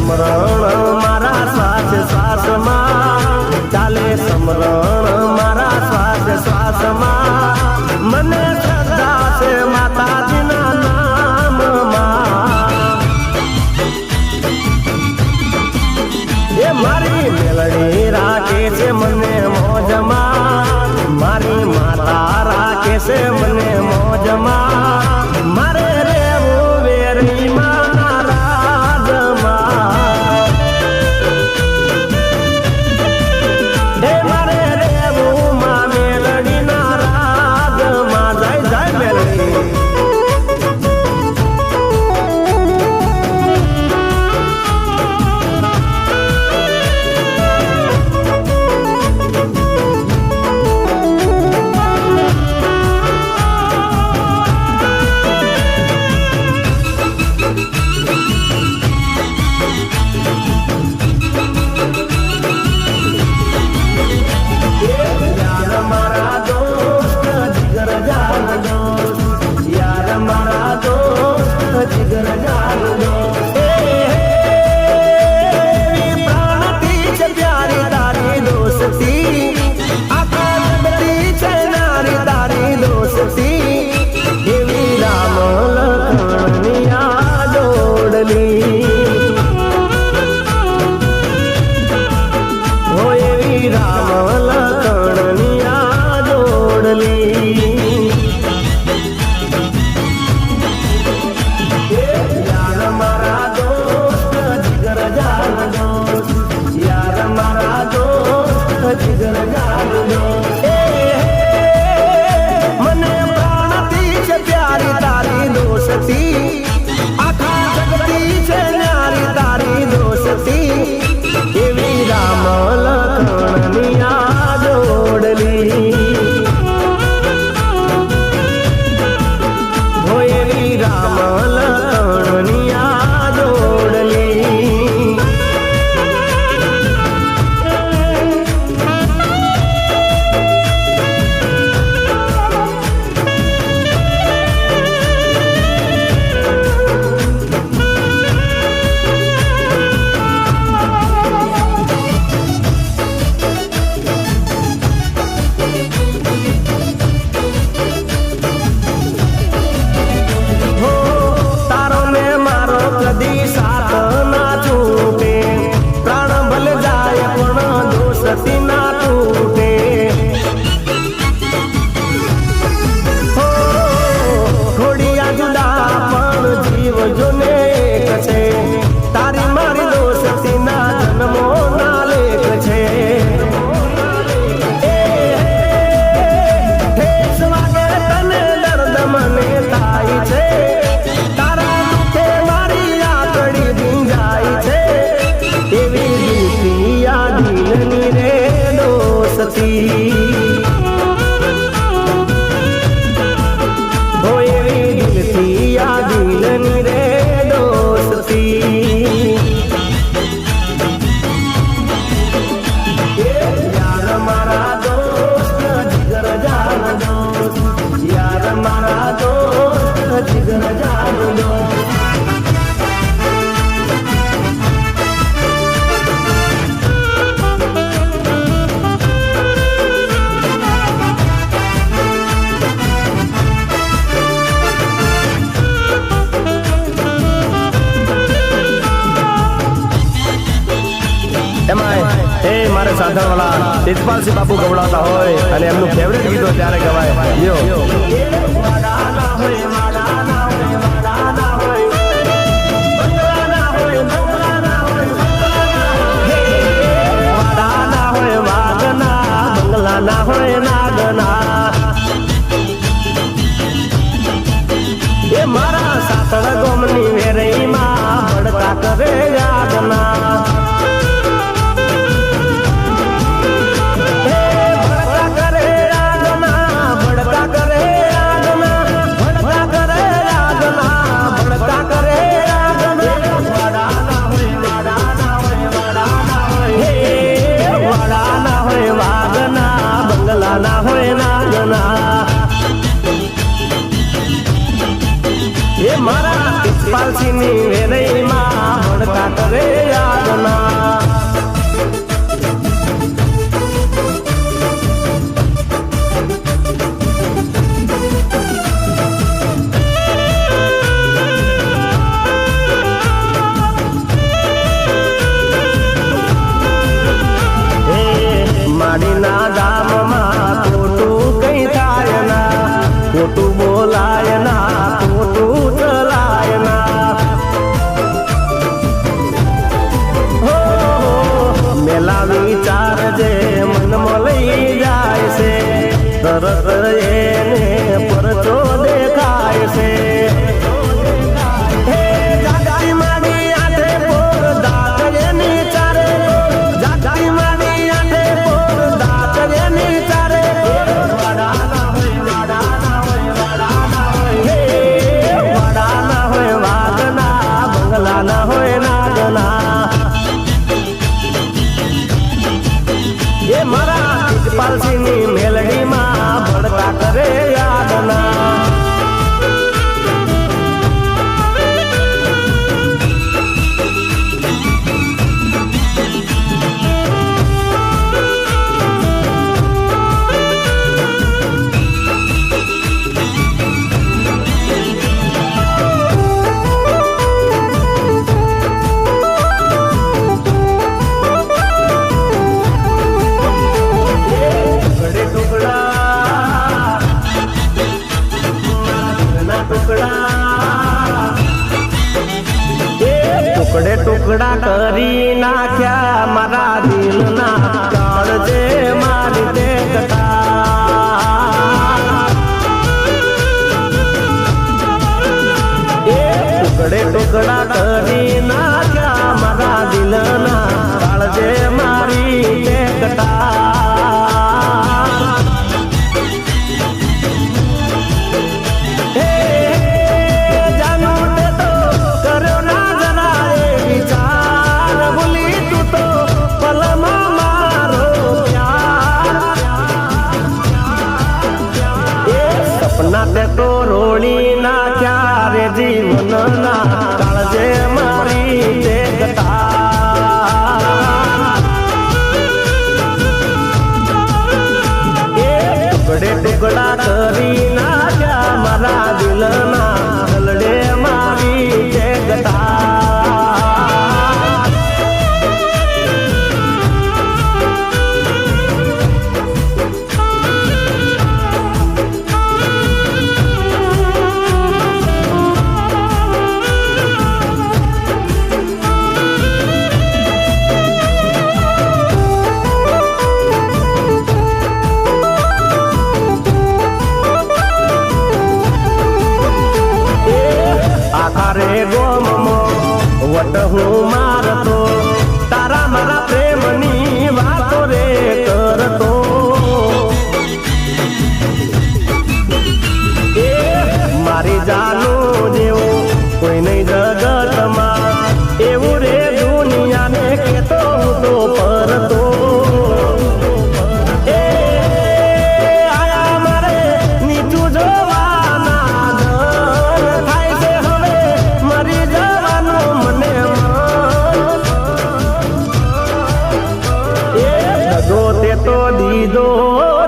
સમરણ મારા શ્વાસ શ્વાસમાં, ચાલે સમરણ મારા શ્વાસ શ્વાસમાં. મને શ્રદ્ધા છે માતાજીના નામમાં. એ મારી મેલડી રાખે છે મને મોજમાં, મારી માતા રાખે છે મને મોજમાં. મારે રેવું વેરીમાં રાજમાં, હે મારે રેવું માં મેલડીના રાજમાં. જય જય મેલડી. મારે સાધણવાળા તેજપાલસિંહ બાપુ ગવડાવતા હોય અને એમનું ફેવરેટ ગીત હોય ત્યારે ગવાય. ના હોય નાગના એ મારા સાતળ ગોમની વેરઈમાં ભડકા કરે યાદના. ના હોય નાગના એ મારા પાલસીની વેરઈમાં ભડકા કરે ટુકડે ટુકડા કરી નાખ્યા મારા દિલના કાળજે મારી તે ટુકડે ટુકડા કરી નાખ્યા મારા દિલના કાળજે મારી તે તો રોળી નાખ્યા રે જીવનના કાળજે મારી તે ટુકડે ટુકડા કરી નાખ્યા મારા દિલના હલડે મારી તે રે ગોમમો વટ હું મારતો તારા મારા પ્રેમની વાતો રે કરતો મારી જાનું જેવું કોઈ નહીં જગતમાં એવું રે દુનિયાને કેતો હું તો પરતો આયા મારે નીચું જોવાના થાય છે મરી જવાનું મને દગો તે તો દીધો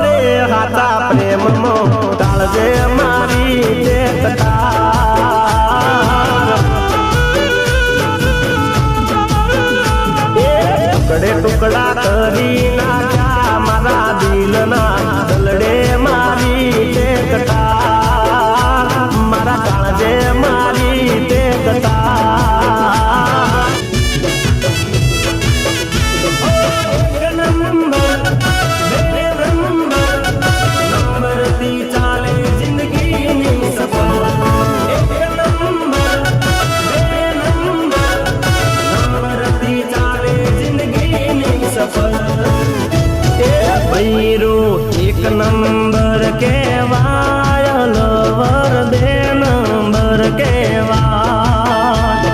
રે હાથા પ્રેમમાં કાળજે મારી તે ટુકડે ટુકડા કરી નાખ્યા મારા દિલના દલડે મારી તે મારા કાળજે મારી તે ચાલે જિંદગીની સફર ચાલે જિંદગીની સફર એક નંબર કેવાય લવર બે નંબર કેવાય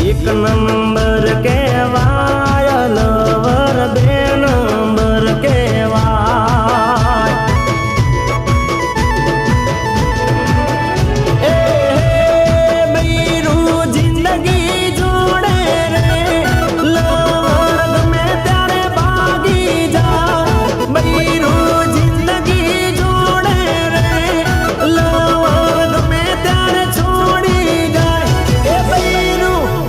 એક નંબર કેવાય લવર બે નંબર કેવાય જિંદગી જોડે રે લવર ગમે ત્યારે ભાગી જા જિંદગી જોડે રે લવર ગમે ત્યારે છોડી જાય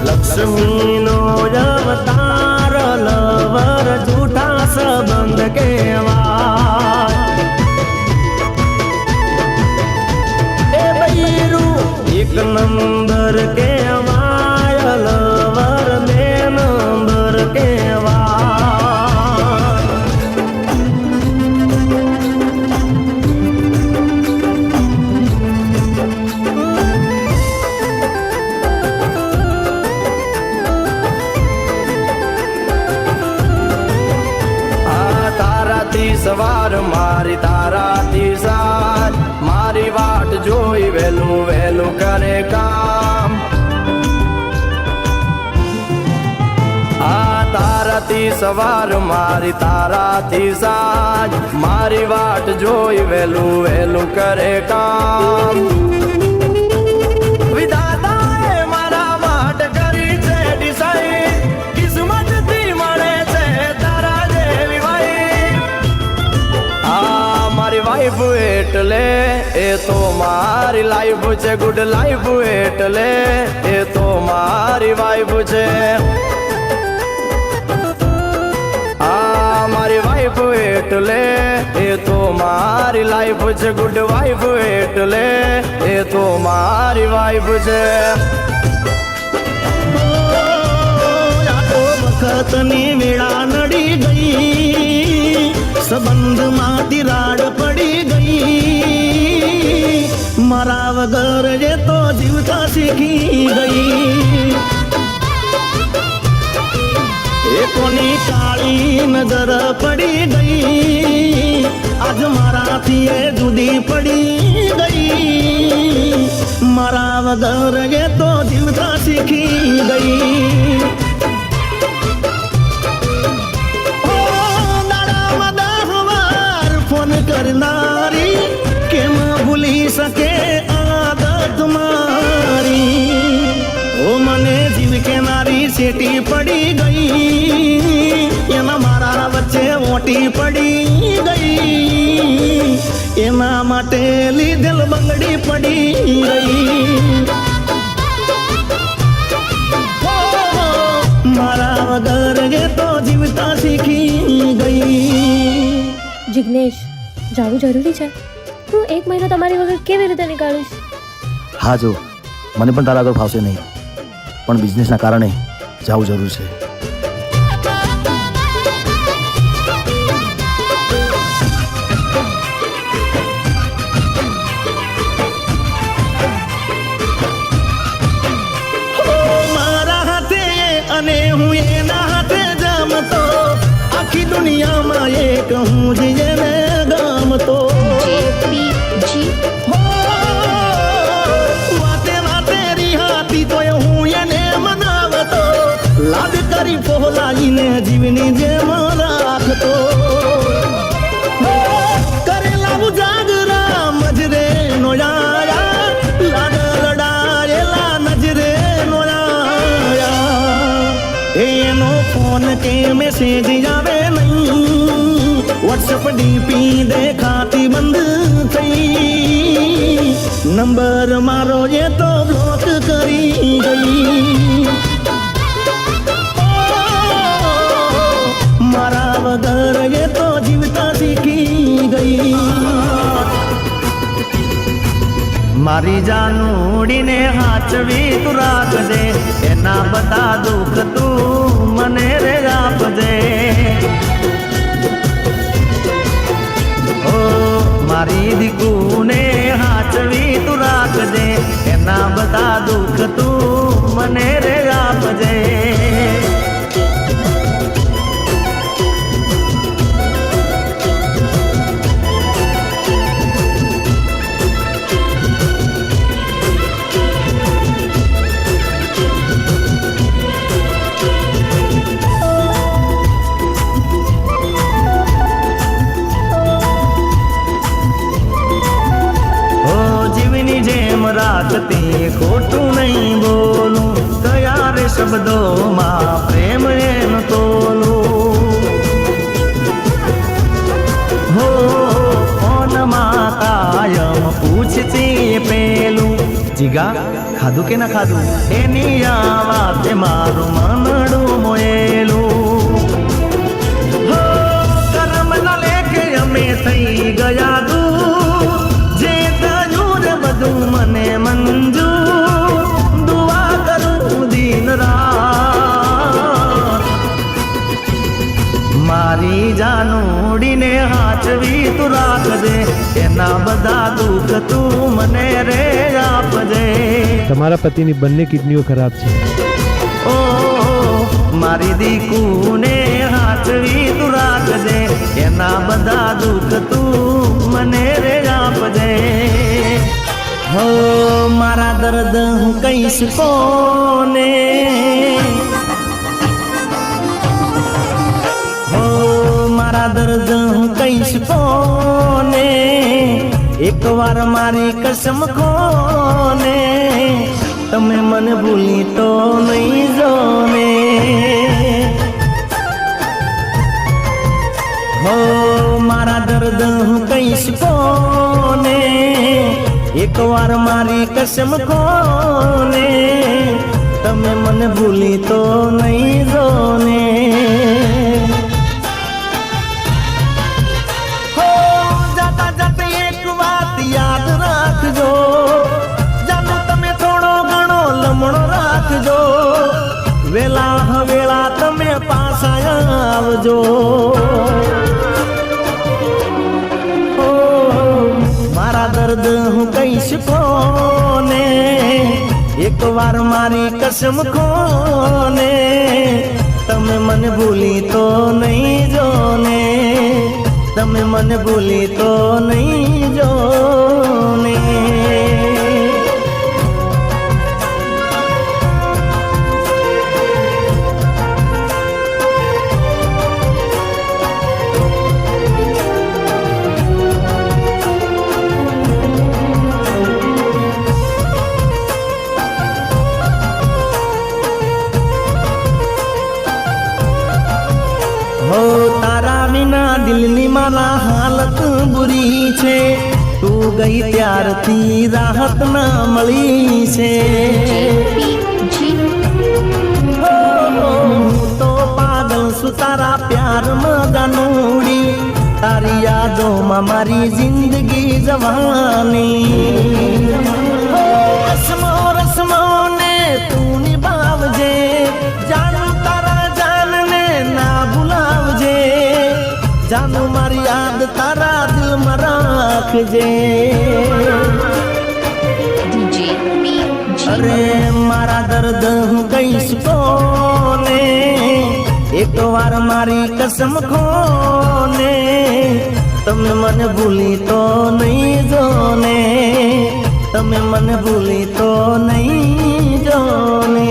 લક્ષ્મીનો અવતાર લવર જૂઠા સંબંધ કેવાય એક નંબર કેવાય લવર બે નંબર કેવાય સવાર મારી તારાથી સાજ મારી વાટ જોઈ વેલું વેલું કરે કામ તારાથી સવાર મારી તારાથી સાજ મારી વાટ જોઈ વેલું વેલું કરે કામ વિધાતાએ મારા માટે કરી છે ડિસાઈડ કિસ્મતથી મળે છે તારા જેવી મારી વાઈફ એટલે એ તો મારી લાઈફ છે ગુડ લાઈફ એટલે એ તો મારી વાઈફ છે મારી વાઈફ વાઈફ એટલે એ તો મારી લાઈફ છે ગુડ વાઈફ એટલે એ તો મારી વાઈફ છે વખતની વેળા નડી ગઈ સંબંધમાં તિરાડ પડી ગઈ મારા વગર જે તો જીવતા શીખી ગઈ એ કોની કાળી નજર પડી ગઈ આજ મારાથી એ જુદી પડી ગઈ મારા વગર જે તો જીવતા શીખી ગઈ કરનારી કેમ ભૂલી શકે આદત મારી ઓ મને જીવ કેનારી સેટી પડી ગઈ એના મારા વચ્ચે ઓટી પડી ગઈ એના માટે લીધેલ બંગડી પડી ગઈ મારા વગર ગે તો જીવતા શીખી ગઈ જિગ્નેશ જાવું જરૂરી છે હું 1 મહિનો તમારી વગર કેવી રીતે નીકાળીશ હા જો મને પણ તારા આગળ ફાવશે નહીં પણ બિઝનેસના કારણે જવું જરૂર છે મારા હાથે અને હું એના હાથે જમતો આખી દુનિયામાં એક હું જેને ગમતો વાતે વાતે રિહાતી તોય હું એને મનાવતો લાડ કરી પહોલાઈને જીવની જેમ રાખતો કરેલા ઉજાગરા મજરે નોયા લાડ લડાયેલા નજરે નોયા એનો ફોન કે મેસેજ આવે નહીં વોટ્સઅપ ડીપી દેખાતી બંધ થઈ નંબર મારો એ તો બ્લોક કરી ગઈ મારા વગર એ તો જીવતા શીખી ગઈ મારી જાનુડીને હાચવી તું રાખજે એના બધા દુઃખ તું મને રે આપજે ઓ મારી દીકુને હાચવી તું રાખજે એના બધા દુઃખ તું મને રે આપજે રાખતી ખોટું નહીં બોલું તૈયાર શબ્દોમાં પ્રેમ એમ તોલું હો ફોનમાં કાયમ પૂછતી પેલું જીગા ખાધું કે ના ખાધું એની આ વાતે મારું મનડું મોયેલું હો કર્મ ન લેકે અમે થઈ ગયા દૂર જે બધું મને મંજૂર દુઆ કરું દિન રાત મારી જાનુડીને હાચવી તું રાખજે એના બધા દુઃખ તું મને રે આપજે તમારા પતિની બંને કિડનીઓ ખરાબ છે ઓ મારી દીકુને હાચવી તું રાખજે એના બધા દુઃખ તું મને રે આપજે હો મારા દર્દ હું કહીશ કોને હો મારા દર્દ હું કહીશ કોને એક વાર મારી કસમ કોને તમે મને ભૂલી તો નહીં જોને હો મારા દર્દ હું કહીશ કોને એક વાર મારી કસમ કોને તમે મને ભૂલી તો નહીં જોને આવજો. ઓ મારા દર્દ હું કહીશ કોને, એકવાર મારી કસમ કોને, તમે મને ભૂલી તો નહીં જો ને, તમે મને ભૂલી તો નહીં જો ને. તારા વિના દિલની મારા હાલત બુરી છે, તું ગઈ ત્યારથી રાહત ના મળી છે. હું તો પાગલ છું તારા પ્યારમાં જાનુડી, તારી યાદોમાં મારી જિંદગી જવાની. રસમો રસમો ને તું નિભાવજે, જાણું તારા જાનને ના ભૂલાવજે, જાનું મારી યાદ તારા દિલમાં રાખજે. અરે મારા દર્દ હું કહીશ કોને, એકવાર મારી કસમ ખોને, તમે મને ભૂલી તો નહીં જો ને, તમે મને ભૂલી તો નહીં જો ને.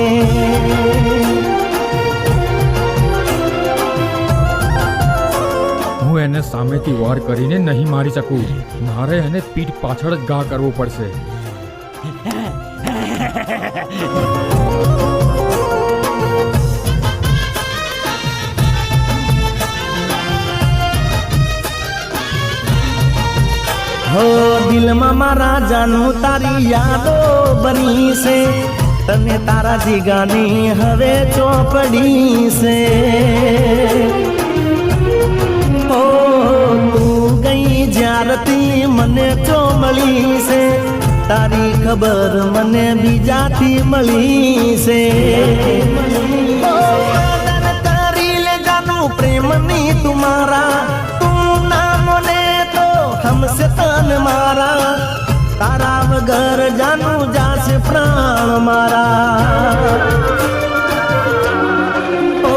હું એને સામેથી વાર કરીને નહીં મારી શકું, મારે એને પીઠ પાછળ જ ઘા કરવો પડશે. હો દિલમાં મારા જાનું તારી યાદો બની છે, તને તારા જીગાની હવે ચોપડી છે. ઓ તું ગઈ જ્યારથી મને ચોમળી છે, તારી ખબર મને બીજાથી મળી છે. તારી લે જાનું પ્રેમની તુમારા, તું ના મને તો હમસે તન મારા, તારા વગર જાનું જાશે પ્રાણ મારા. ઓ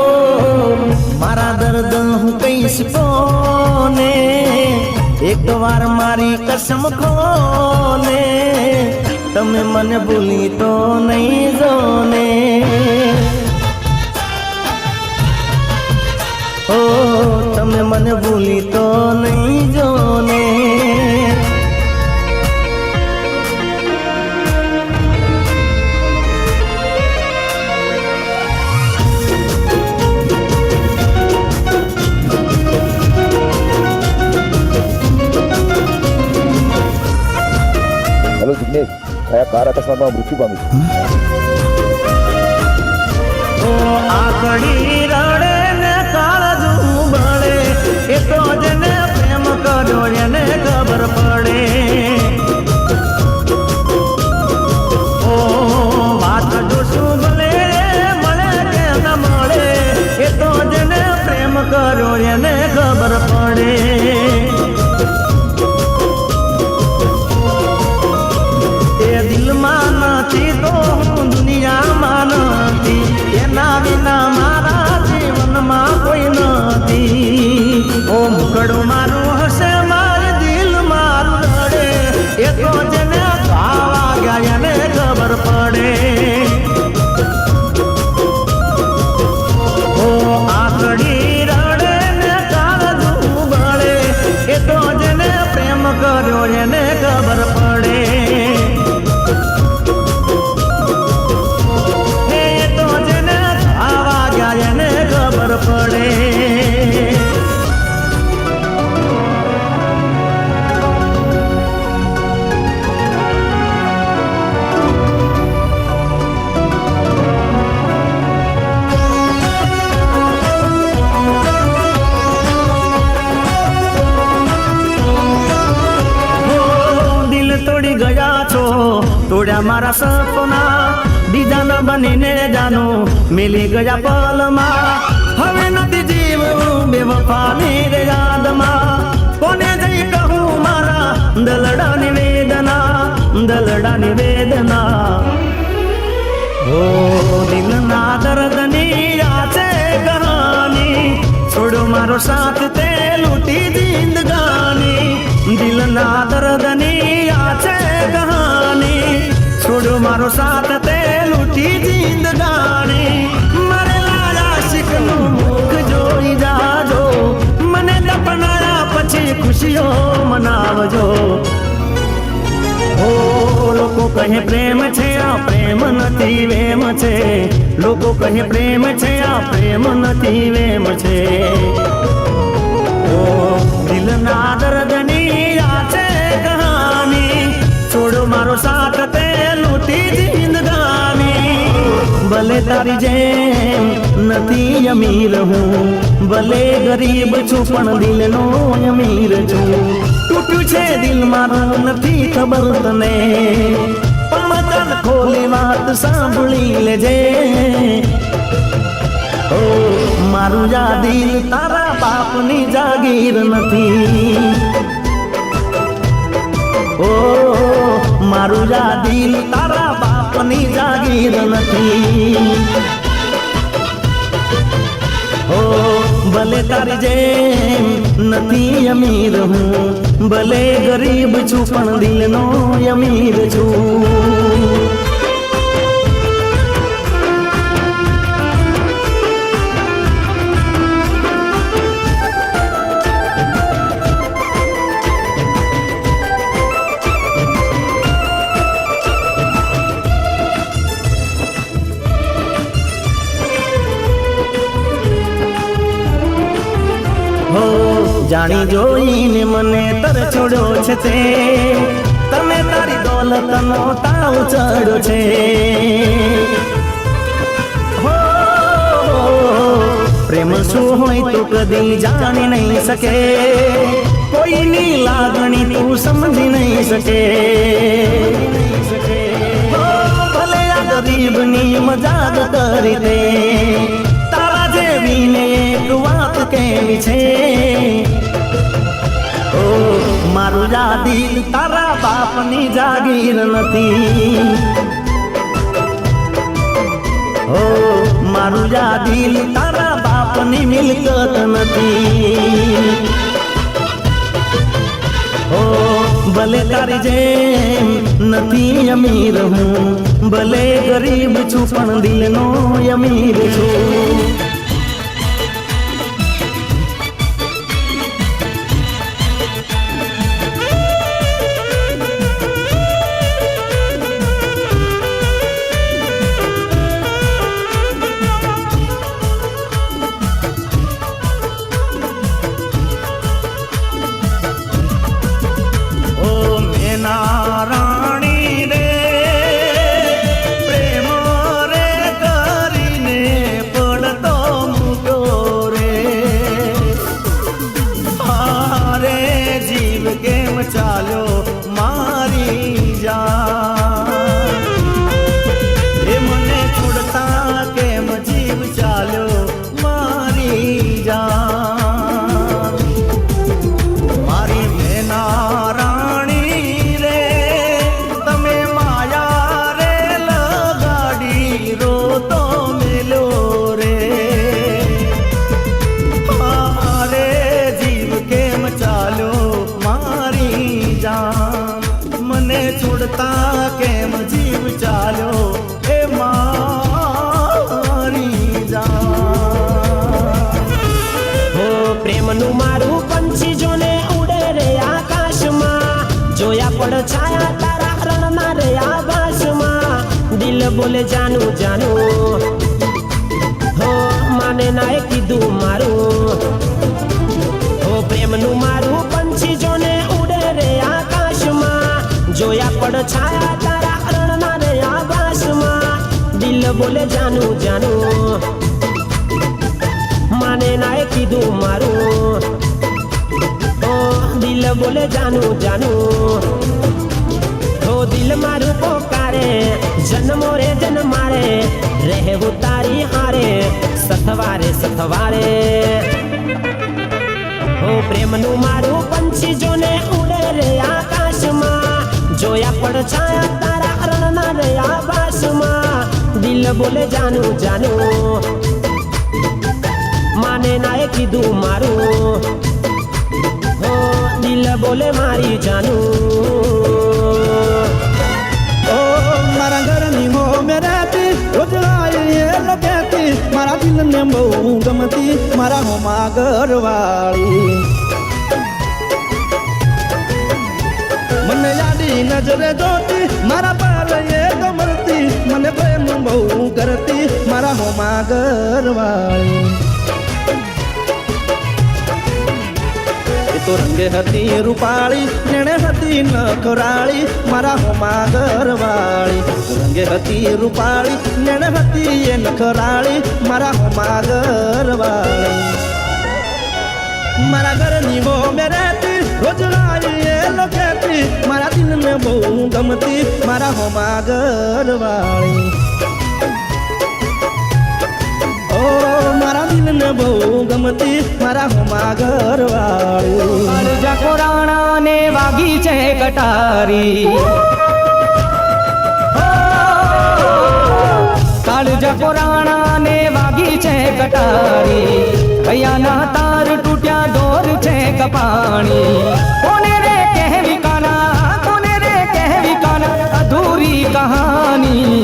મારા દર્દ હું કહીશ કોને, એકવાર મારી કસમ ખોને, તમે મને ભૂલી તો નહીં જો ને. ઓ તમે મને ભૂલી તો નહીં જો ને. હેલો જિગ્નેશ, કયા કાર અકસ્માતમાં મૃત્યુ પામ્યું? ઓ આકડી રડે ને કાળજું બળે, એ તો જેને પ્રેમ કર્યો એને ખબર પડે. ઓ વાત જોશું ભલે મળે કે ન મળે, એ તો જેને પ્રેમ કર્યો એને ખબર પડે. દિલમાં નથી તો હું દુનિયામાં નથી, એના વિના મારા જીવનમાં કોઈ નથી. ઓ મુકડું મારું હશે મારું દિલ મારું લડે, એ તો જેને ખાવા ગયા એને ખબર પડે. ઓ આકડી રડે ને કાળજું બળે, એ તો જેને પ્રેમ કર્યો એને ખબર પડે. પડે દિલ તોડી ગયા છો, તોડ્યા મારા સપના, બીજાના બનીને જાનો મિલી ગયા પલમાં હવે નથી જીવવું બેવફાની રે યાદમાં કોને જઈ કહું મારા દલડાની વેદના ઓ દિલના દર્દની આ છે કહાની છોડો મારો સાથ તે લૂટી જિંદગાની દિલના દર્દની આ છે કહાની છોડો મારો સાથ તે લૂટી જિંદગાની મરેલા આશિકનું મુખ જોઈ જાજો મને દફનાયા પછી ખુશીઓ મનાવજો ઓ લોકો કહે પ્રેમ છે આ પ્રેમ નથી વેમ છે લોકો કહે પ્રેમ છે આ પ્રેમ નથી વેમ છે ઓ દિલના દર્દની આ છે કહાની છોડો મારો સાથ તે લૂટી જિંદગાની ભલે તારી જેમ નથી અમીર હું ભલે ગરીબ છું પણ દિલનો અમીર છું તૂટ્યું છે દિલ મારું નથી ખબર તને પણ કાન ખોલી વાત સાંભળી લેજે ઓ મારું યા દિલ તારા બાપની જાગીર નથી ઓ મારું યા દિલ તારા બાપની જાગીર નથી ઓ ભલે તારી જેમ નથી અમીર હું ભલે ગરીબ છું પણ દિલનો અમીર છું જાણી જોઈને મને તર છોડ્યો છે તે તમે તારી દોલતનો તાવ ચડ્યો છે હો પ્રેમ શું હોય તો કદી જાણી નહીં શકે કોઈની લાગણી તું સમજી નહીં શકે ભલે આ ગરીબની મજાક કરી દે તારા જેવીને એક વાત કેવી છે ઓ મારું યા દિલ તારા બાપની જાગીર નથી ઓ મારું યા દિલ તારા બાપની મિલકત નથી ઓ ભલે તારી જેમ નથી અમીર હું ભલે ગરીબ છું પણ દિલનો અમીર છું ચાલ્યો મારી જાન એ મને છોડતા કેમ જીવ ચાલ્યો મારી જાન મારી મેના રાણી રે તમે માયા રે લગાડી રો તો મેલો રે હારે જીવ કેમ ચાલ્યો મને છોડતા કેમ જીવ ચાલ્યો એ મારી જાન હો પ્રેમનું મારું પંછી જોને ઉડે રે આકાશમાં જોયા પડ છાયા તારા રણના રે આભાસમાં દિલ બોલે જાનું જાનું હો માને નાય કીધું મારું હો પ્રેમનું મારું પંછી જોને ઉડે રે જોયા પડ છાયા તારા રણના રે આભાસમાં દિલ બોલે જાનું જાનું માને નાય કીધું મારું ઓ દિલ બોલે જાનું જાનું ઓ દિલ મારું પોકાર તારે જન્મો રે જન્મારે રહેવું તારી હારે સથવારે સથવારે ઓ પ્રેમનું મારું પંછી જોને ઉડે રે આકાશમાં જોયા પડછાયા તારા રણના રે આભાસમાં દિલ બોલે જાનું જાનું માને નાએ કીધું મારું હો દિલ બોલે મારી જાનું ઓ મારા ઘરની મો મે રહેતી રોજ એ લગતી મારા દિલને બહુ ગમતી મારા હોમાં ઘરવાળી મને યાદી નજરે જોતી મારા પર એ ગમતી મને પ્રેમ બહુ કરતી મારા હોમાં ઘરવાળી તો રંગે હતી રૂપાળી નેણે હતી નખરાળી મારા હોમાં ઘરવાળી રંગે હતી રૂપાળી નેણે હતી એ નખરાળી મારા હોમાં ઘરવાળી મારા ઘરની બહુ મેં રહેતી રોજ એ લોકેતી મારા દિલને બહુ ગમતી મારા હોમાં ઘરવાળી ઓ મારા દિલને બહુ ગમતી મારા હોમાં ઘરવાળી કાળજા કોરાણા ને વાગી છે કટારી કાળજા કોરાણા ને વાગી છે કટારી કયાના તાર તૂટ્યા દોર છે કપાણી કોને રે કહેવી કાના કોને રે કહેવી કાના અધૂરી કહાની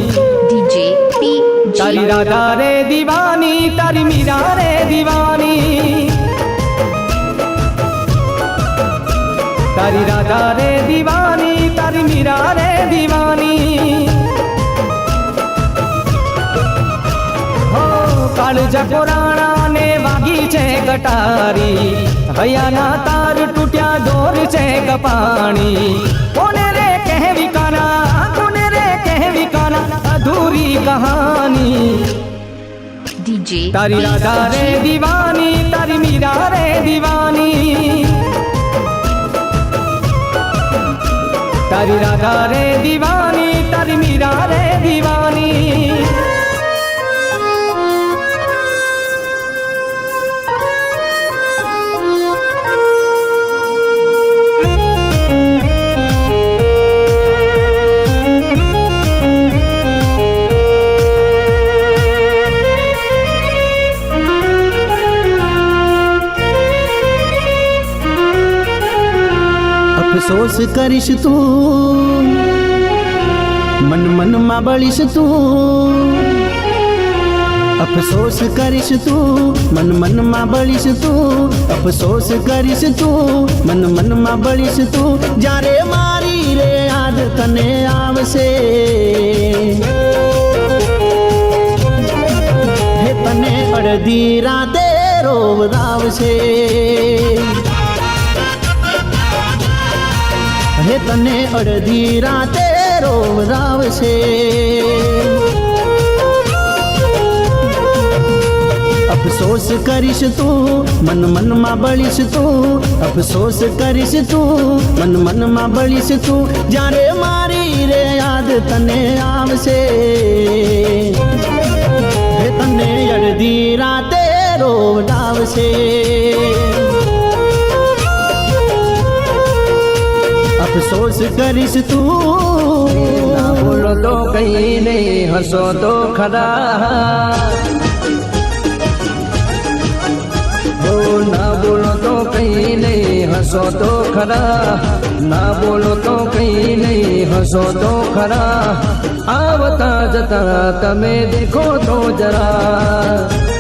તારી રાધા રે દીવાની તારી મીરા રે દીવાની તારી રાધા રે દીવાની તારી મીરા રે દીવાની હો કાળજા કોરાણા ને વાગી છે કટારી હૈયાના તાર તૂટ્યા દોર છે કપાણી કોને રે કહેવી કાના કોને રે કહેવી કાના અધૂરી કહાની તારી રાધા રે દીવાની તારી મીરા રે દીવાની તારી રાધા રે દીવાની તારી મીરા રે દીવાની અફસોસ કરીશ તું મન મનમાં બળીશ તું અફસોસ કરીશ તું મન મનમાં બળીશ તું અફસોસ કરીશ તું મન મનમાં બળીશ તું જ્યારે મારી રે યાદ તને આવશે હે તને અડધી રાતે રોવરાવશે હે તને અડધી રાતે રોવરાવશે અફસોસ કરીશ તું મન મનમાં બળીશ તું અફસોસ કરીશ તું મન મનમાં બળીશ તું જ્યારે મારી રે યાદ તને આવશે હે તને અડધી રાતે રોવડાવશે અફસોસ કરીશ તું ના બોલો તો કઈ નહીં હસો તો ખરા ના બોલો તો કઈ નહીં હસો તો ખરા ના બોલો તો કઈ નહીં હસો તો ખરા આવતા જતા તમે દેખો તો જરા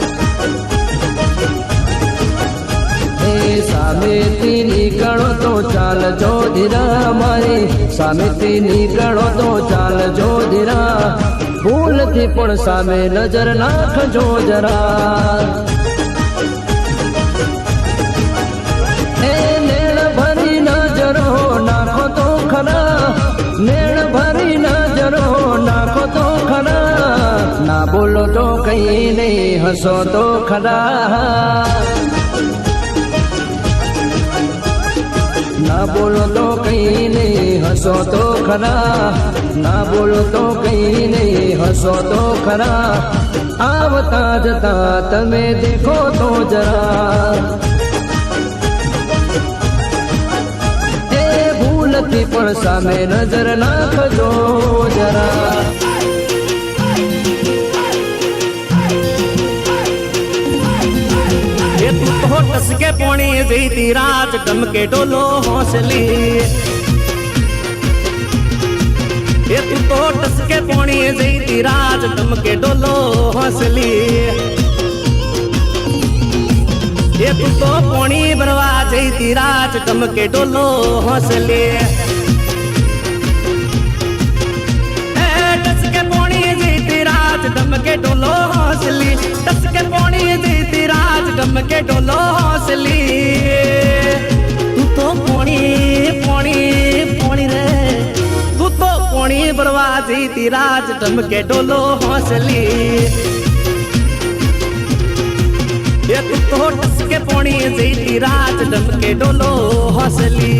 સામેથી નીકળો તો ચાલજો ધીરા મારી સામેથી નીકળો તો ચાલજો ધીરા ભૂલથી પણ સામે નજર નાખજો જરા એ નેણ ભરી નજરો નાખો તો ખરા નેણ ભરી નજરો નાખો તો ખરા ના બોલો તો કઈ નહીં હસો તો ખરા ના બોલો તો કઈ નહીં હસો હસો તો ખરા, ના બોલો તો કઈ નહીં, હસો તો ખરા, આવતા જતા તમે દેખો તો જરા. એ ભૂલથી પણ સામે નજર નાખજો જરા. टसके पोणी जईती राज टमके डोलो हौसली. ये तू तो टसके पोणी जईती राज टमके डोलो हौसली. ये तू तो पोणी भरवा जईती राज टमके डोलो हौसली. टसके पोणी जईती राज टमके डोलो हौसली. टसके पोणी जईती राज टमके डोलो हौसली. तू तो पोणी पोणी पोणी रे, तू तो पोणी बरवा जईती राज टमके डोलो हौसली. ये तू तो टसके पोणी जईती राज टमके डोलो हौसली.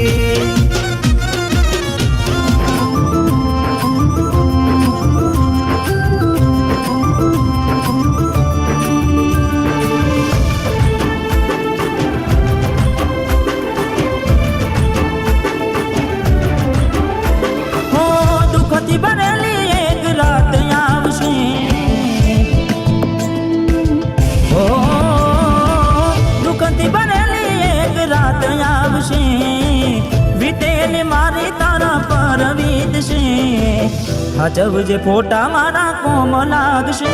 હાચવજે ફોટા મારા કોમ લાગશે.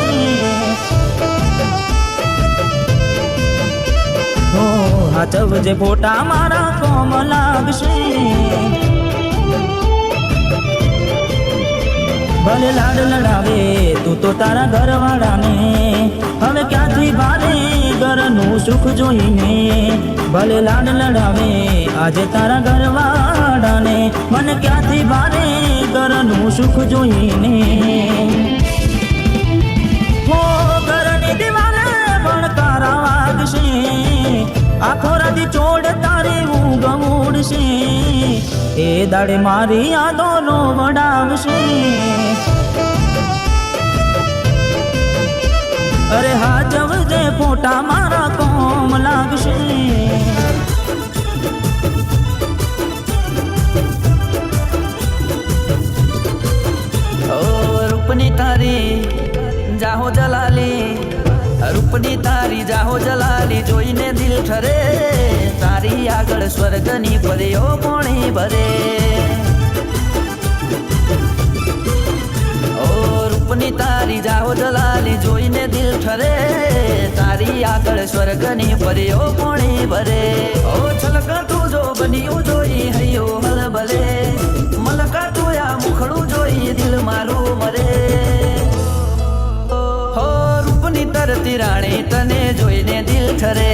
હો હાચવજે ફોટા મારા કોમ લાગશે. ભલે લાડ લડાવે તું તો તારા ઘરવાળાને, હવે ક્યાંથી ભારે ઘરનું સુખ જોઈને. ભલે લાડ લડાવે આજે તારા ઘરવાળાને, મને ક્યાંથી ભારે ઘરનું સુખ જોઈને. હો ઘરની દિવાલે ભણકારા વાગશે, આખો રાતી ચોડ તારી ઊંઘ ઉડશે. એ દાડે મારી યાદોનો વડાવશે. અરે હાચવજે ફોટા મારા કોમ લાગશે. રૂપની તારી જાહો જલાલી, રૂપની તારી જાહો જલાલી, જોઈને દિલ ઠરે. તારી આગળ સ્વર્ગની પરીઓ પોણી ભરે. ઓ રૂપની તારી જાહો જલાલી, જોઈને દિલ ઠરે. તારી આગળ સ્વર્ગની પરીઓ પોણી ભરે. ઓ છલકાતું જો બન્યું જોઈ હૈયો હલબલે, મલકાતું આ મુખડું જોઈ દિલ મારું મરે. હો રૂપની તરતી રાણી, તને જોઈને દિલ ઠરે.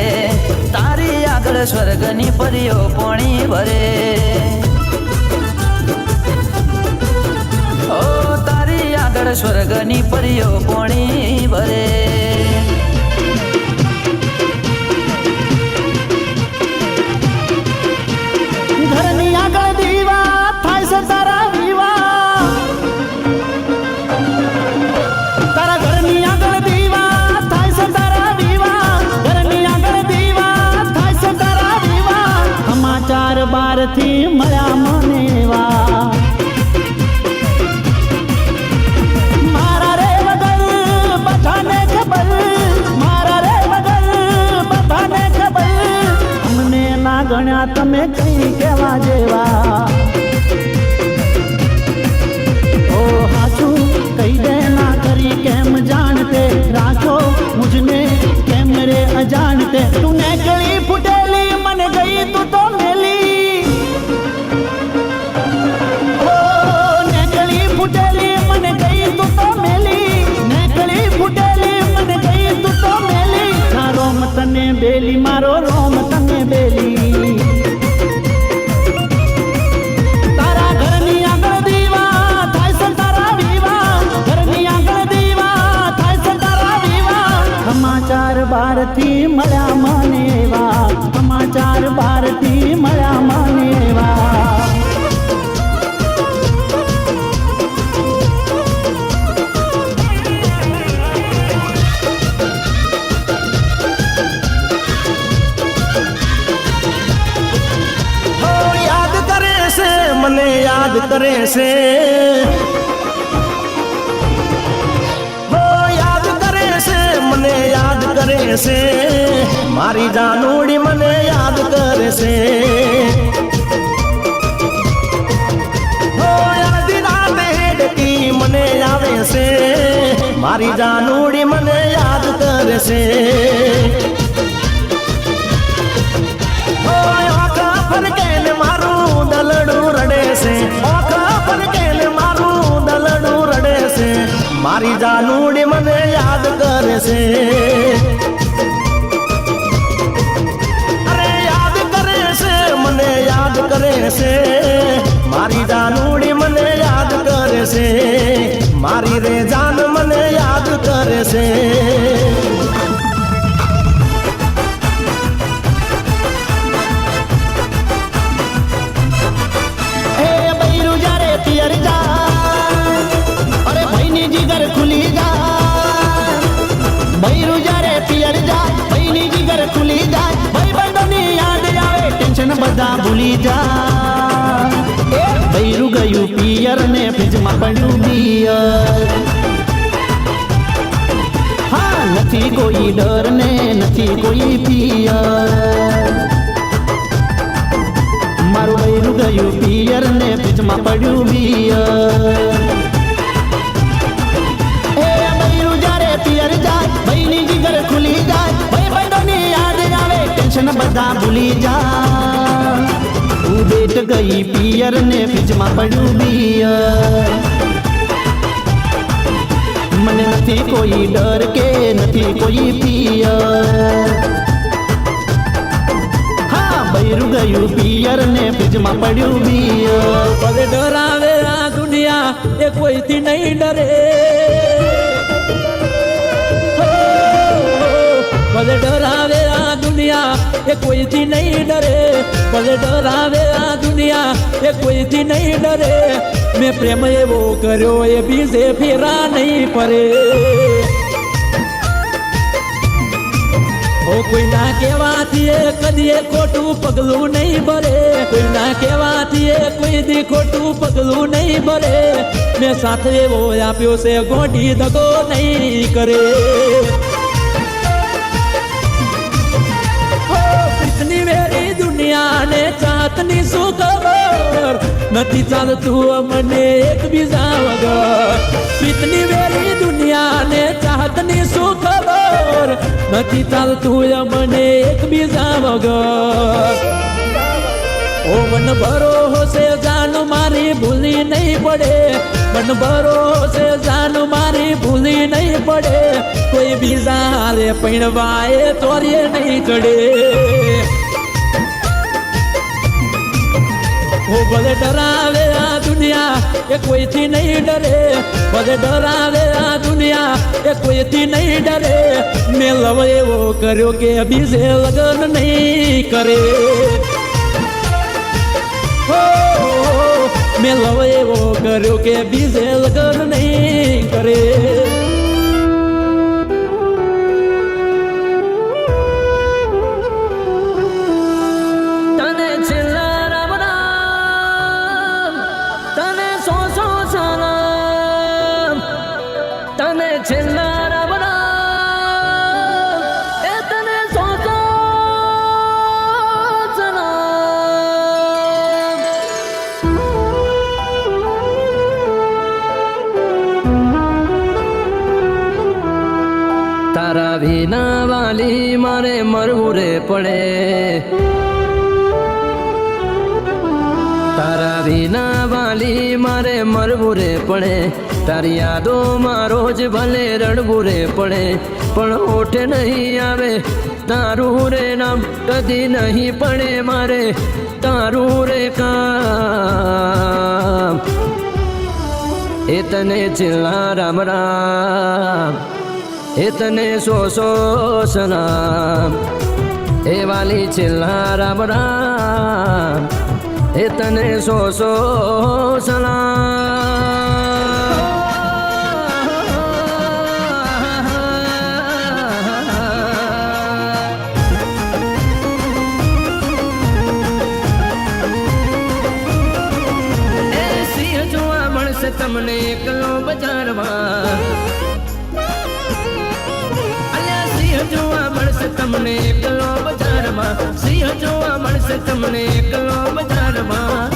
તારી આગળ સ્વર્ગની પરીઓ પોણી ભરે. ઓ તારી આગળ સ્વર્ગની પરીઓ પોણી ભરે. ઘરની આગળ દીવા થાય છે તારા વિવાહ. તારા ઘરની આગળ દીવા થાય છે તારા વિવાહ. ઘરની આગળ દીવા થાય છે તારા વિવાહ. સમાચાર બારથી મળ્યા મને એવા. મારા રે વગર બધાને ખબર, મારા રે વગર બધાને ખબર. અમને ના ગણ્યા તમે કઈ કેવા જેવા. ઓ હાચું કઈ દે ના કરી કેમ જાણતે રાખો મુझने કેમ રે અજાણતે. તું ને ગળી ફૂટેલી મને ગઈ તું તો મેલી. ઓ ને ગળી ફૂટેલી મને ગઈ તું તો મેલી. ને ગળી ફૂટેલી મને ગઈ તું તો મેલી. ના રોમ તને બેલી, મારો રોમ તને બેલી. તારા ઘરની આગળ દીવા થાય છે તારા વિવાહ. ઘરની આગળ દીવા થાય છે તારા વિવાહ. સમાચાર બારથી મળ્યા મને એવા. સમાચાર બારથી મળ્યા મને એવા. કરે છે હો યાદ કરે છે મને યાદ કરે છે મારી જાનુડી મને યાદ કરે છે હો અડધી રાતે હેડકી મને આવે છે મારી જાનુડી મને યાદ કરે છે આખા ફરકે ને મારું દલડું રડે છે આખા ફરકે ને મારું દલડું રડે છે મારી જાનુડી મને યાદ કરે છે અરે યાદ કરે છે મને યાદ કરે છે મારી જાનુડી મને યાદ કરે છે મારી રે જાન મને યાદ કરે છે खुली जाए भैरू जारे पियर जाए भैनी जिगर खुली जाए भाई बंदनी याद आवे टेंशन बधा भूली जाए भैरू गयु पियर ने फ्रिज में पड़ू बियर हाँ नहीं कोई डर ने नहीं कोई पियर मारू भैरू गयु पियर ने फ्रिज में पड़ू बियर पियर जाए भईनी जिगर खुली जाए भाई बंदनी याद आवे टेंशन बधा भूली जा तू बेट गई पियर ने फ्रिज में पड़ू बियर मन नहीं कोई डर के नहीं कोई पियर हाँ भैरू गयु पियर ने फ्रिज में पड़ू बियर पर डरावे आ दुनिया ये कोई थी नहीं डरे भले डरावे आ दुनिया ये कोई थी नहीं डरे भले डरावे आ दुनिया ये कोई थी नहीं डरे मैं प्रेम ये वो करो ये भी से फेरा नहीं पड़े ओ कोई ना केवाथी कदी खोटू पगलू नहीं भरे कोई ना केवाथी कोई दी खोटू पगलू नहीं भरे मैं साथ वो आप्यो से गोडी दगो नहीं करे इतनी मेरी दुनिया ने चाहतनी सु खबर नथी चालतू मने एक बीजा वगर इतनी मेरी दुनिया ने चाहतनी सु खबर नथी चालतू मने एक बीजा वगर ओ मन भरोसे जान मारी भूली नहीं पड़े मन भरोसे जान मारी भूली नहीं पड़े कोई बीजा हाले पीणवाए तोरिए नहीं चढ़े वो भले डरावे आ दुनिया ये कोई थी नहीं डरे भले डरावे आ दुनिया ये कोई थी नहीं डरे मैं लवे वो करो के अभी से लगन नहीं करे हो मैं लवे वो करो के अभी से लगन नहीं करे તારા વિના વાલી મારે મરવું રે પડે તારા વિના વાલી મારે મરવું રે પડે તારી યાદોમાં રોજ ભલે રડવું રે પડે પણ ઓઠે નહીં આવે તારું રે નામ કદી નહીં પડે મારે તારું રે કામ એ તને છેલ્લા રામ રામ એ તને સો સલામ એ વાલી છેલ્લા રામ રામ એ તને સો સલામ બજારમાં અલ્યા સિંહ જોવા મળશે તમને એકલો બજારમાં સિંહ જોવા મળશે તમને એકલો બજારમાં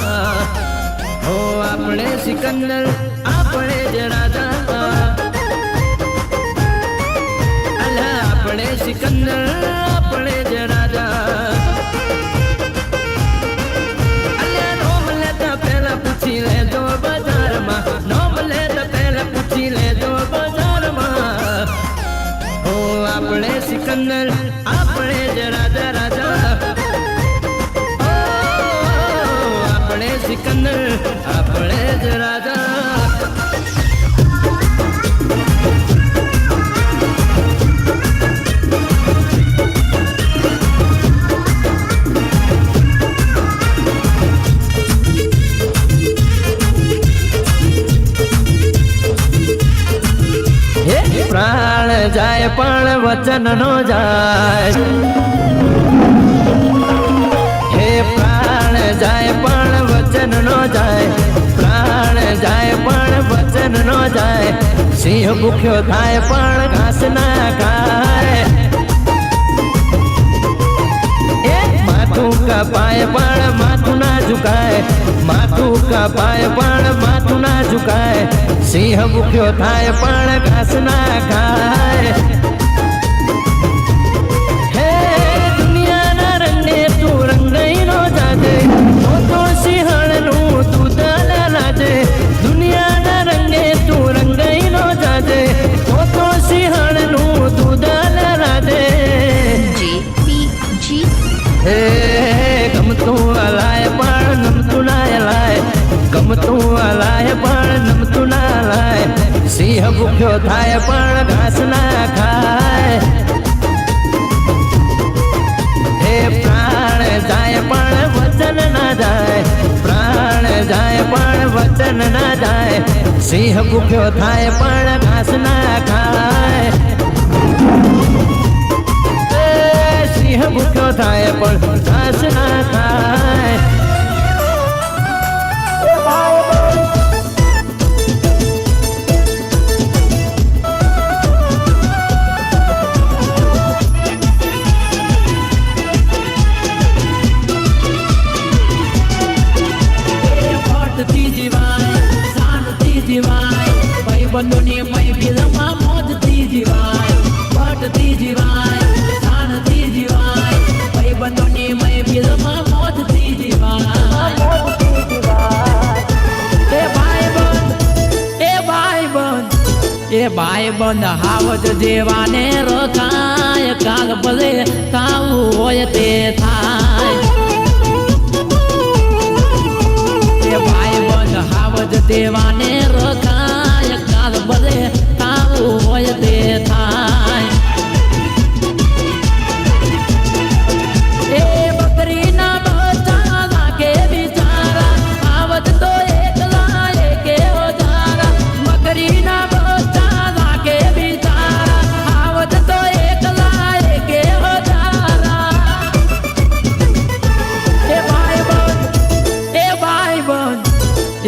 હો આપણે સિકંદર આપણે જ રાજા અલ્યા આપણે સિકંદર આપણે જ રાજા અલ્યા નોમ લેતા પહેલા પૂછી લેજો બજારમાં નોમ લેતા પહેલા પૂછી લેજો બજારમાં હો આપણે સિકંદર આપણે જ રાજા રાજા આપણે સિકંદર આપણે જ રાજા પ્રાણ જાય પણ વચન નો જાય હે પ્રાણ જાય પણ વચન નો જાય પ્રાણ જાય પણ વચન નો જાય સિંહ ભૂખ્યો થાય પણ ઘાસ ના ખાય માથું કપાય પણ માથું ના ઝુકાય માથું કપાય પણ માથું ના ઝુકાય સિંહ ભૂખ્યો થાય પણ ઘાસ ના ખાય હે દુનિયાના રંગે તું રંગાઈ નો જાજે તો સિંહણનું દૂધ લાજે દુનિયાના રંગે તું રંગાઈ નો જાજે તો સિંહણનું દૂધ લાજે હે ગમતું અલાય પણ નમતું ના લાય ગમતું અલાય પણ નમતું ના લાય સિંહ ભૂખ્યો થાય પણ ઘાસ ના ખાય હે પ્રાણ જાય પણ વચન ના જાય પ્રાણ જાય પણ વચન ના જાય સિંહ ભૂખ્યો થાય પણ ઘાસ ના ખાય સિંહ ભૂખ્યો થાય પણ ઘાસ ના ખાય બંધોની મહેફિલમાં મોજથી જીવાય ભટતી જીવાય શાનથી જીવાય ભાઈબંધોની મહેફિલમાં મોજથી જીવાય એ ભાઈબંધ હાવજ જેવાને રખાય કાલ ભલે કાવું હોય તે થાય એ ભાઈબંધ હાવજ દેવાને રખાય કાલ ભલે કાવું હોય તે થાય એ બકરીના બચ્ચા લાગે બિચારા આવત તો એકલા એકે ઓજારા બકરીના બચ્ચા લાગે બિચારા આવત તો એકલા એકે ઓજારા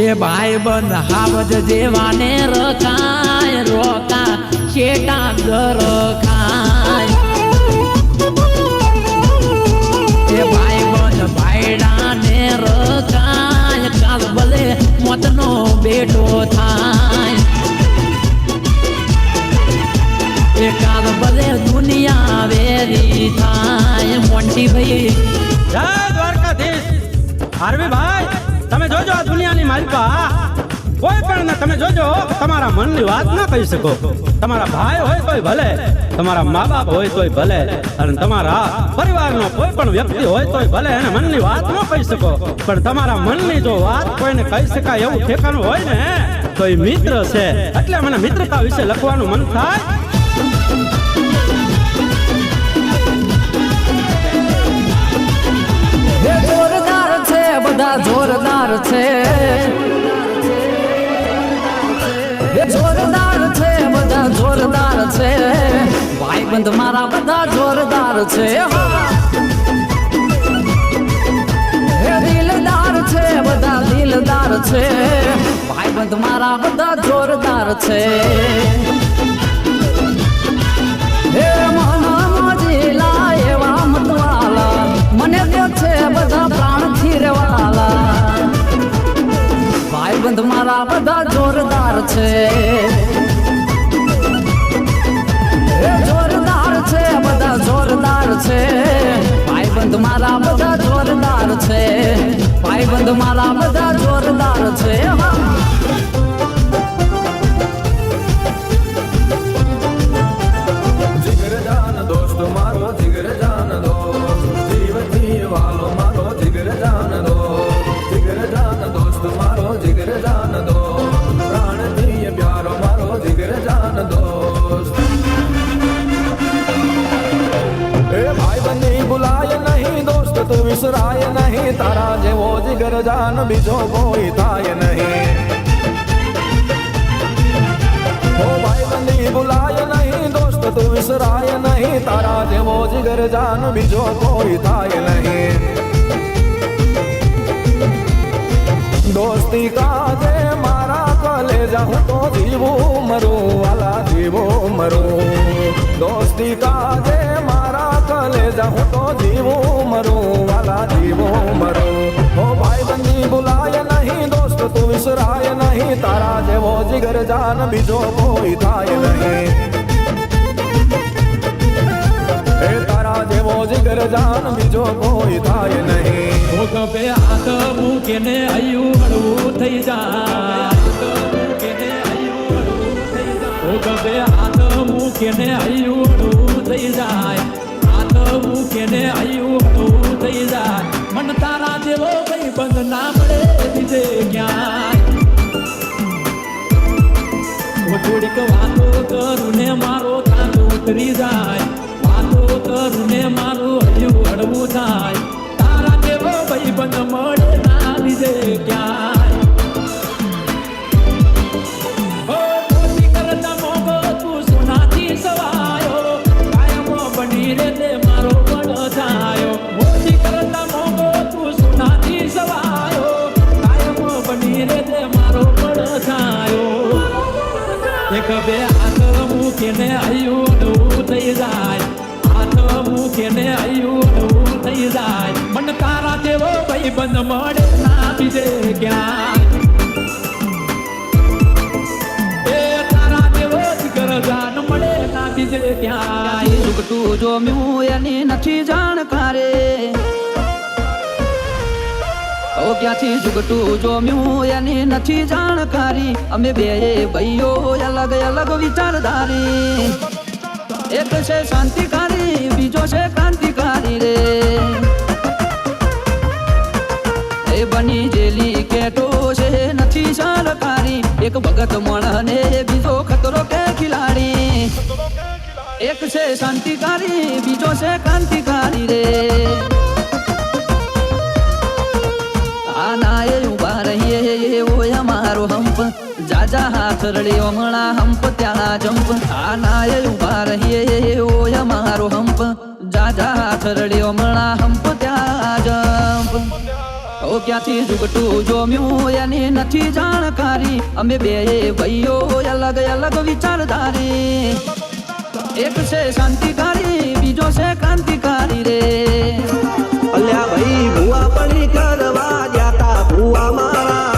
એ ભાઈબંધ હાવજ જેવાને રખાય રોકા શેટા રખાય એ ભાઈબંધ ભાઈડાને રખાય કાલ ભલે મોતનો બેટો થાય એ કાલ ભલે દુનિયા વેરી થાય મોટી ભાઈ જય દ્વારકાધીશ હાર્વી ભાઈ તમે જોજો આ દુનિયાની માલિકા કોઈ પણ ને તમે જોજો તમારા મનની વાત ના કહી શકો તમારા ભાઈ હોય તોય ભલે તમારા મા બાપ હોય તોય ભલે અને તમારા પરિવારનો કોઈ પણ વ્યક્તિ હોય તોય ભલે એને મનની વાત ન કહી શકો પણ તમારા મનની જો વાત કોઈને કહી શકાય એવું ઠેકાણું હોય ને તો એ મિત્ર છે એટલે મને મિત્રતા વિશે લખવાનું મન થાય જોરદાર છે બધા જોરદાર છે જોરદાર છે બધા જોરદાર છે ભાઈબંધ મારા બધા જોરદાર છે દિલદાર છે બધા દિલદાર છે ભાઈબંધ ભાઈબંધ મારા બધા જોરદાર છે હે માના મોજીલા એવા મતવાલા મને તો છે બધા પ્રાણથી રેવાલા ભાઈબંધ મારા બધા જોરદાર છે હે જોરદાર છે બધા જોરદાર છે ભાઈબંધ મારા બધા જોરદાર છે ભાઈબંધ મારા બધા જોરદાર છે जिगर जान दोस्त मारो जिगर जान दो जीवती वालो मारो जिगर जान दो जिगर जान दोस्त मारो जिगर जान दो प्राण दिए प्यारो मारो जिगर जान दोस्त ए भाई बंदी बुलाए नहीं दोस्त तू विसराए नहीं तारा जेवो जिगर जान बीजो कोई थाय नहीं ओ भाई बंदी बुलाए नहीं दोस्त तू विसराए नहीं तारा जेवो जिगर जान बीजो कोई थाय नहीं दोस्ती का जे मारा कले जाऊं तो जीवो मरो वाला जीवो मरो दोस्ती का जे मारा कले जाऊं तो जीवो मरो वाला जीवो मरो ओ भाई बंदी बुलाए नहीं दोस्त तू विसराए नहीं तारा जेवो जिगर जान बीजो कोई थाय नहीं ए तारा जेवो जिगर जान बीजो कोई थाय नहीं ओ गबे हाथ मूकेने आयु हळू થઈ જાય ओ गबे हाथ मूकेने आयु हळू થઈ જાય हाथ મૂકેને આયુ હળુ થઈ જાય મન તારા જેવો ભાઈબંધ ના મળે બીજે ક્યાંય ઓ થોડીક વાતો કરું ને મારો થાક ઉતરી જાય વાતો કરું ને મારું હૈયું હળવું થાય તારા જેવો ભાઈબંધ મળે ના બીજે ક્યાંય ઓ મોતી કરતા મોગો તું સોનાથી સવાયો કાયમ બની રે તે મારો બળ થાયો મોતી કરતા મોગો તું સોનાથી સવાયો કાયમ બની રે તે મારો બળ થાયો એક બે હાથ મૂકીને આયુ હળવું થઈ જાય હાથ મૂકીને આયુ હળવું થઈ જાય મન તારા જેવો ભાઈબંધ મળે ના બીજે ક્યાંય એ તારા જેવો જીગર જાન મળે ના બીજે ક્યાંય ઝુકટું જોમ્યું એની નથી જાણકારે ઓ ક્યાંથી ઝુકટું જોમ્યું એની નથી જાણકારી અમે બે ભાઈઓ અલગ અલગ વિચારધારી એક છે શાંતિકારી બીજો છે ક્રાંતિકારી રે એ બની જેલી કેટો છે નથી સરકારી એક ભગત મણ ને બીજો ખતરો કે ખિલાડી એક છે શાંતિકારી બીજો છે ક્રાંતિકારી રે આના એ ઉભા રહીએ એવો અમારો હંપ જાજા હાથ રડ્યો હમણાં હંપ ત્યાં જંપ આના એ ઉભા રહીએ એવો અમારો હંપ જાજા હાથ રડ્યો હમણાં હંપ ત્યાં જંપ ઓ ક્યાંથી ઝુકટું જોમ્યું એની નથી જાણકારી અમે બે ભાઈઓ અલગ અલગ વિચારધારી એક છે શાંતિકારી બીજો છે ક્રાંતિકારી રે અલ્યા ભાઈ ભૂવા પડી કરવા જાતા ભૂવા મારા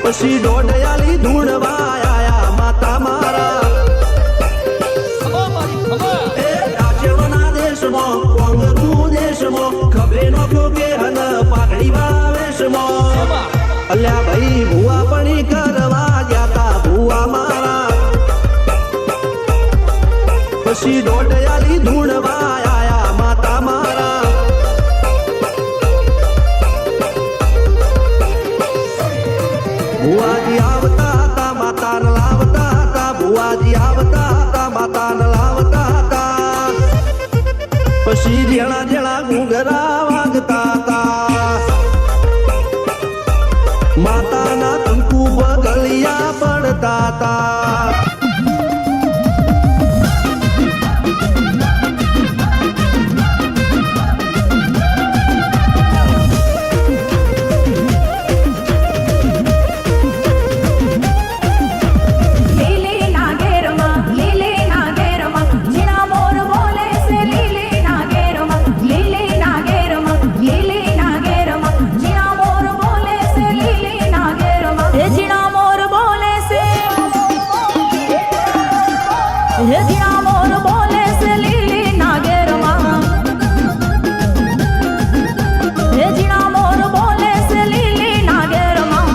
પછી દોડયાલી ધૂણવા આયા માતા મારા એ રાજ્યના દેશમાં કોંગતું દેશમાં ખબરે નો કે હન પાઘડી વાવેશમાં અલ્યા ભાઈ ભૂવા પડી કરવા જાતા ભૂવા મારા પછી દોડયાલી ધૂણવા આયા માતા મારા ભુવાજી આવતા હતા માતાને લાવતા હતા ભુવાજી આવતા હતા માતાને લાવતા હતા પછી જેણા જેણા ઘૂંઘરા વાગતા હતા માતાના કંકુ બગલિયા પડતા હતા ये जिया मोर बोले से लीली नागेर माँ ये जिया मोर बोले से लीली नागेर माँ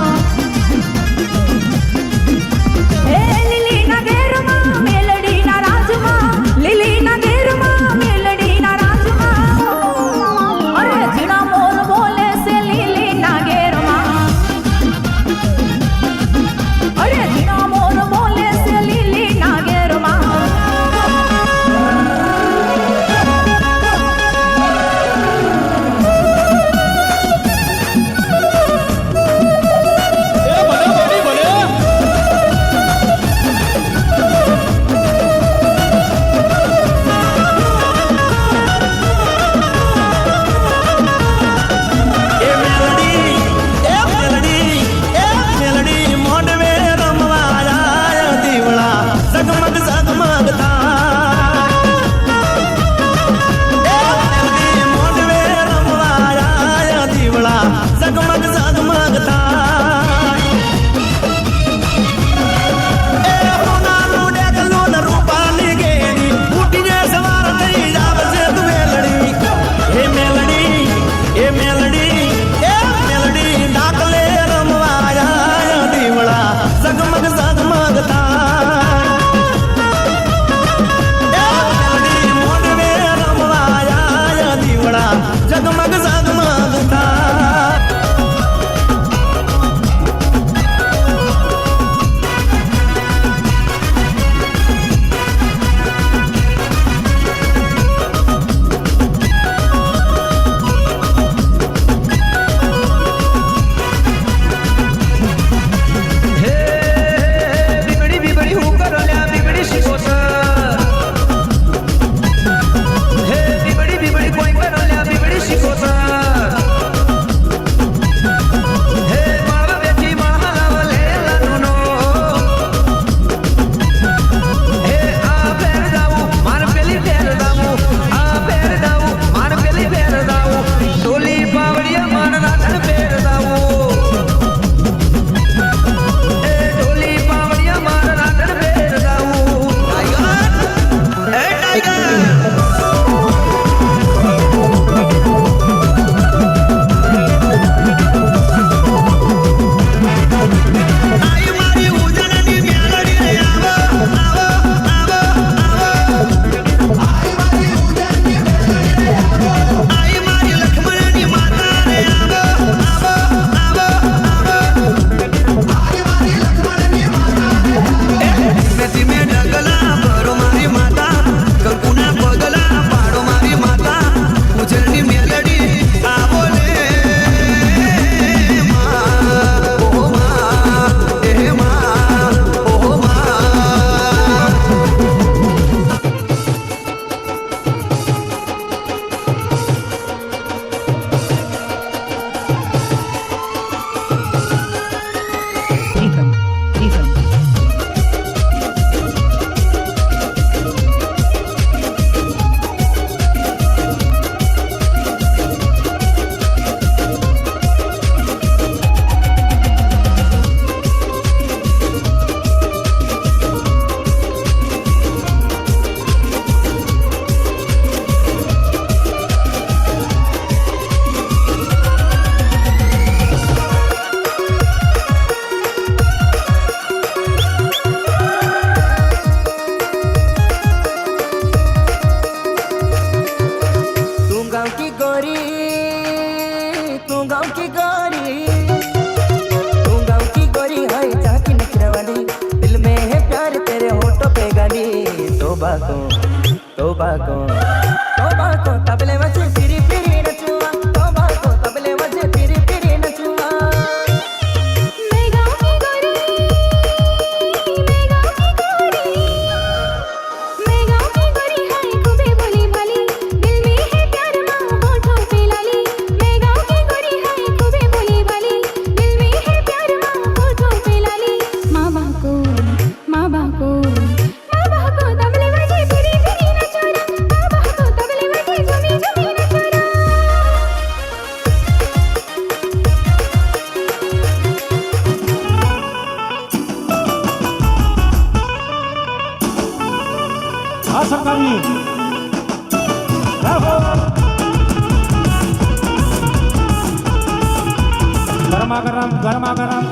हे लीली नागेर माँ मेलडी ना राज माँ लीली नागेर माँ मेलडी ना राज माँ अरे जिया मोर बोले से लीली नागेर माँ अरे जिया मोर बोले से लीली नागेर माँ जगमग जगमगता तोबा को तबले मचे फिरी फिरी नचुआ तोबा को तबले मचे फिरी फिरी नचुआ मैं गाँव की गोरी है खूबे भोली भाली दिल में है प्यार माँ होठों पे लाली मैं गाँव की गोरी है खूबे भोली भाली दिल में है प्यार माँ होठों पे लाली माँ बाको तबले मचे फिरी फिरी नचुआ હા સરકારી ગરમા ગરમ ગરમા ગરમ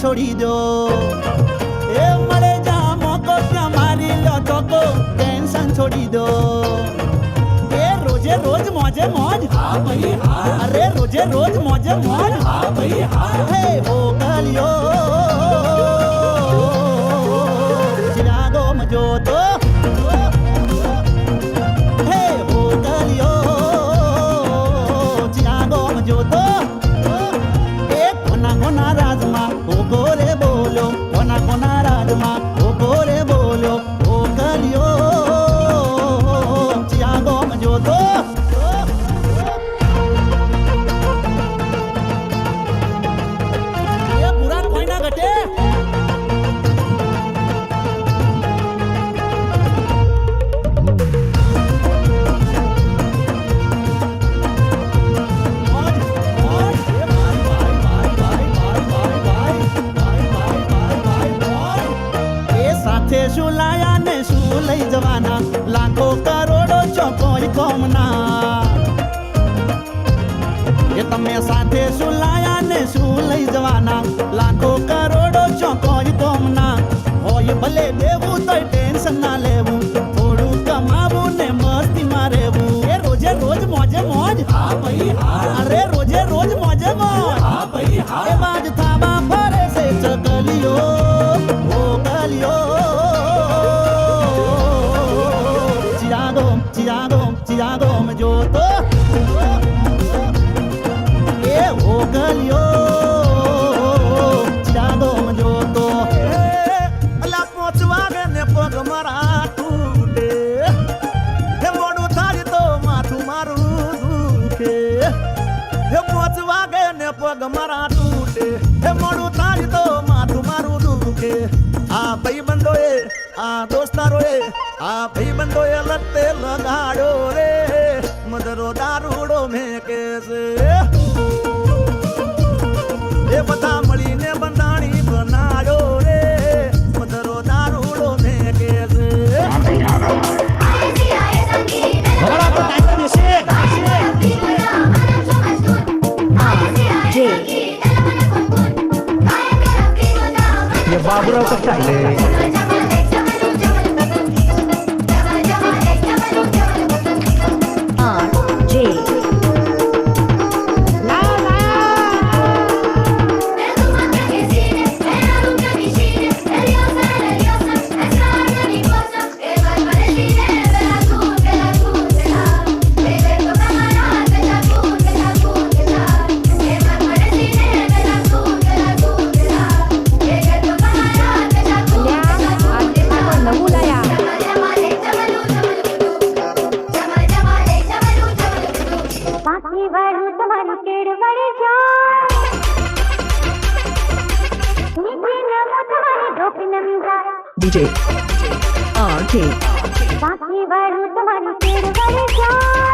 છોડી દો એ મળે જા મોકો ત્યાં મારી લો ચોકો ટેન્શન છોડી દો એ રોજે રોજ મોજે મોજ હા ભાઈ હા અરે રોજે રોજ મોજે મોજ હા ભાઈ હા હે ઓ ગલિયો ચિરાગો મજો તો હે ઓ ગલિયો ચિરાગો મજો તો કોના રાજમાં ગોરે બોલો કોના રાજમાં ગોરે બોલો ઓ ગલિયો ચિયાગો મજો તો એ પુરાણ કોઈ ના ઘટે શું લાયા ને શું લઈ જવાના લાખો કરોડો ચોકોઈ કોમના એ તમે સાથે શું લાયા ને શું લઈ જવાના લાખો કરોડો ચોકોઈ કોમના હોય ભલે દેવું તોય ટેન્શન ના લેવું થોડું કમાવું ને મસ્તીમાં રહેવું એ રોજે રોજ મોજે મોજ હા ભાઈ હા અરે રોજે રોજ મોજે મોજ હા ભાઈ હા એ બાજ થાબા ફરે છે ચકલીઓ ઓ ગલિયો ચિયાગો મજો તો એ ઓ ગલિયો ચિયાગો મજો તો અલા પહોંચવા ગે ને પગ મારા તૂટે હે મોડું થાય તો માથું મારું દુખે હે પહોંચવા ગે ને પગ મારા તૂટે હે મોડું થાય તો માથું મારું દુખે આ ભાઈ બંધોએ આ દોસ્તારોએ આ ભાઈ બંધોએ લતે લગાડો રે મદરો દારૂડો મેકે છે એ બધા મળીને બંધાણી બનાડો રે મદરો દારૂડો મેકે છે ये बाबूराव का स्टाइल है DJ RK. बाकी बारू तुम्हारी तेरे बड़े जान